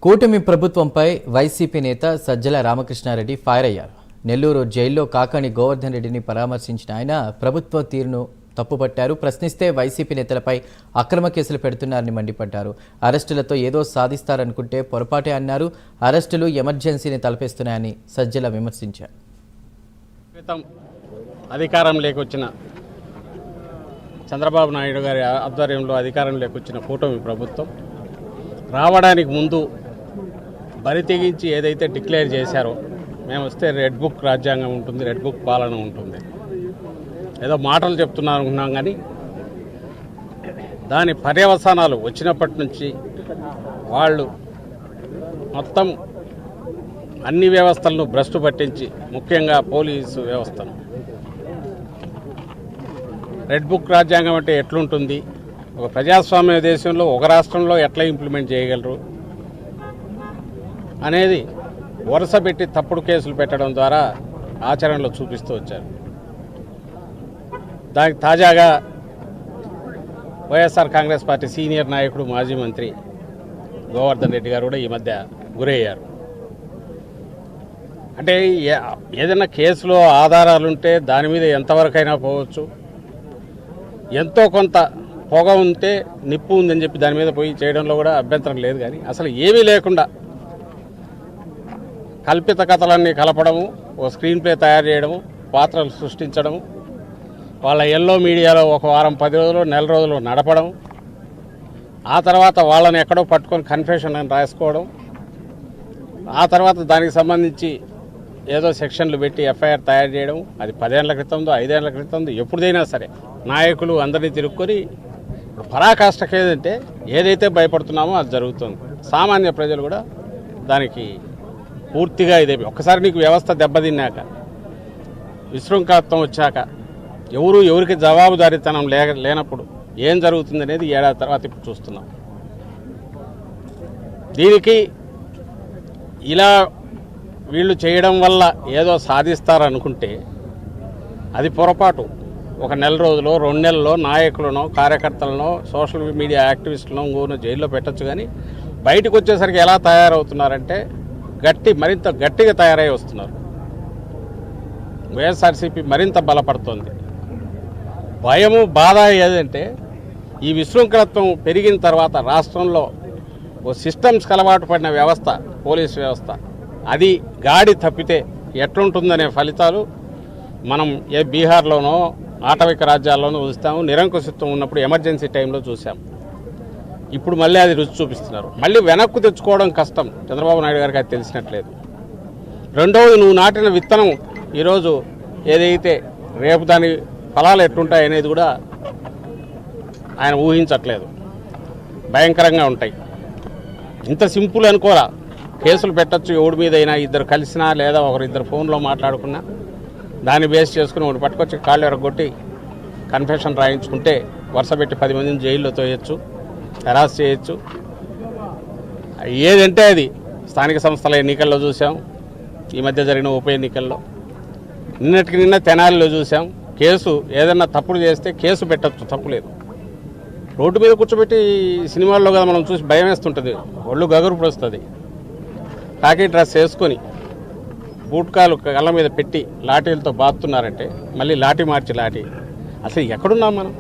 కూటమి ప్రభుత్వంపై వైసీపీ నేత సజ్జల రామకృష్ణారెడ్డి ఫైర్ అయ్యారు. నెల్లూరు జైల్లో కాకాణి గోవర్ధన్ రెడ్డిని పరామర్శించిన ఆయన ప్రభుత్వ తీరును తప్పుపట్టారు. ప్రశ్నిస్తే వైసీపీ నేతలపై అక్రమ కేసులు పెడుతున్నారని మండిపడ్డారు. అరెస్టులతో ఏదో సాధిస్తారనుకుంటే పొరపాటే అన్నారు. అరెస్టులు ఎమర్జెన్సీని తలపేస్తున్నాయని సజ్జల విమర్శించారు. అధికారం లేకొచ్చిన చంద్రబాబు నాయుడు గారి ఆధ్వర్యంలో అధికారం లేకొచ్చిన కూటమి ప్రభుత్వం రావడానికి ముందు బరి తెగించి ఏదైతే డిక్లేర్ చేశారో, మేము వస్తే రెడ్ బుక్ రాజ్యాంగం ఉంటుంది, రెడ్ బుక్ పాలన ఉంటుంది, ఏదో మాటలు చెప్తున్నారు అనుకున్నాం. కానీ దాని పర్యవసానాలు వచ్చినప్పటి నుంచి వాళ్ళు మొత్తం అన్ని వ్యవస్థలను భ్రష్టు పట్టించి, ముఖ్యంగా పోలీసు వ్యవస్థను, రెడ్ బుక్ రాజ్యాంగం అంటే ఎట్లుంటుంది, ఒక ప్రజాస్వామ్య దేశంలో ఒక రాష్ట్రంలో ఎట్లా ఇంప్లిమెంట్ చేయగలరు అనేది వరుస పెట్టి తప్పుడు కేసులు పెట్టడం ద్వారా ఆచరణలో చూపిస్తూ వచ్చారు. దానికి తాజాగా వైఎస్ఆర్ కాంగ్రెస్ పార్టీ సీనియర్ నాయకుడు మాజీ మంత్రి గోవర్ధన్ రెడ్డి గారు కూడా ఈ మధ్య గురయ్యారు. అంటే ఏదైనా కేసులో ఆధారాలుంటే దాని మీద ఎంతవరకైనా పోవచ్చు, ఎంతో కొంత పొగ ఉంటే నిప్పు ఉందని చెప్పి దాని మీద పోయి చేయడంలో కూడా అభ్యంతరం లేదు. కానీ అసలు ఏమీ లేకుండా కల్పిత కథలన్నీ కలపడము, ఓ స్క్రీన్ ప్లే తయారు చేయడము, పాత్రలు సృష్టించడము, వాళ్ళ ఎల్లో మీడియాలో ఒక వారం 10 రోజులు నెల రోజులు నడపడం, ఆ తర్వాత వాళ్ళని ఎక్కడో పట్టుకొని కన్ఫెషన్ అని రాసుకోవడం, ఆ తర్వాత దానికి సంబంధించి ఏదో సెక్షన్లు పెట్టి ఎఫ్ఐఆర్ తయారు చేయడం. అది 10 ఏళ్ల క్రితందో 5 ఏళ్ల క్రితందో ఎప్పుడైనా సరే నాయకులు అందరినీ తిరుక్కొని పరాకాష్ఠకు ఏదైతే భయపడుతున్నామో అది జరుగుతుంది. సామాన్య ప్రజలు కూడా దానికి పూర్తిగా ఇదే. ఒక్కసారి నీకు వ్యవస్థ దెబ్బతిన్నాక, విశృంఖలత్వం వచ్చాక, ఎవరికి జవాబుదారీతనం లేనప్పుడు ఏం జరుగుతుంది అనేది ఏడాది తర్వాత ఇప్పుడు చూస్తున్నాం. దీనికి ఇలా వీళ్ళు చేయడం వల్ల ఏదో సాధిస్తారనుకుంటే అది పొరపాటు. ఒక నెల రోజులో 2 నెలల్లో నాయకులను, కార్యకర్తలను, సోషల్ మీడియా యాక్టివిస్టులను ఇంకోనూ జైల్లో పెట్టచ్చు. కానీ బయటకు వచ్చేసరికి ఎలా తయారవుతున్నారంటే మరింత గట్టిగా తయారై వస్తున్నారు. వైఎస్ఆర్సీపీ మరింత బలపడుతోంది. భయము, బాధ ఏదంటే ఈ విశృంఖలత్వం పెరిగిన తర్వాత రాష్ట్రంలో ఓ సిస్టమ్స్కి అలవాటు పడిన వ్యవస్థ, పోలీస్ వ్యవస్థ, అది గాడి తప్పితే ఎట్లుంటుందనే ఫలితాలు మనం బీహార్లోనో ఆటవిక రాజ్యాల్లోనూ చూస్తాము. నిరంకుశత్వం ఉన్నప్పుడు ఎమర్జెన్సీ టైంలో చూసాం. ఇప్పుడు మళ్ళీ అది రుచి చూపిస్తున్నారు. మళ్ళీ వెనక్కు తెచ్చుకోవడం కష్టం. చంద్రబాబు నాయుడు గారికి అది తెలిసినట్లేదు. రెండవది, నువ్వు నాటిన విత్తనం ఈరోజు ఏదైతే రేపు దాని ఫలాలు ఎట్లుంటాయి అనేది కూడా ఆయన ఊహించట్లేదు. భయంకరంగా ఉంటాయి. ఇంత సింపుల్ అనుకోరా. కేసులు పెట్టచ్చు ఎవడి మీద అయినా, ఇద్దరు కలిసినా లేదా ఒకరిద్దరు ఫోన్లో మాట్లాడుకున్నా దాన్ని బేస్ చేసుకుని ఒకటి పట్టుకొచ్చి కాళ్ళు ఎరగొట్టి కన్ఫెషన్ రాయించుకుంటే వరుస పెట్టి 10 మందిని జైల్లో తోయచ్చు, హెరాస్ చేయొచ్చు. ఏదంటే అది స్థానిక సంస్థల ఎన్నికల్లో చూసాం, ఈ మధ్య జరిగిన ఉప ఎన్నికల్లో, నిన్నటికి నిన్న తెనాలిలో చూసాం. కేసు ఏదన్నా తప్పుడు చేస్తే కేసు పెట్టచ్చు, తప్పులేదు. రోడ్డు మీద కూర్చోబెట్టి సినిమాల్లో కదా మనం చూసి భయం వేస్తుంటుంది, ఒళ్ళు గగురుపు వస్తుంది. కాకి డ్రెస్ వేసుకొని బూట్కాలు కళ్ళ మీద పెట్టి లాఠీలతో బాదుతున్నారంటే మళ్ళీ లాఠీ మార్చి లాఠీ. అసలు ఎక్కడున్నాం మనం?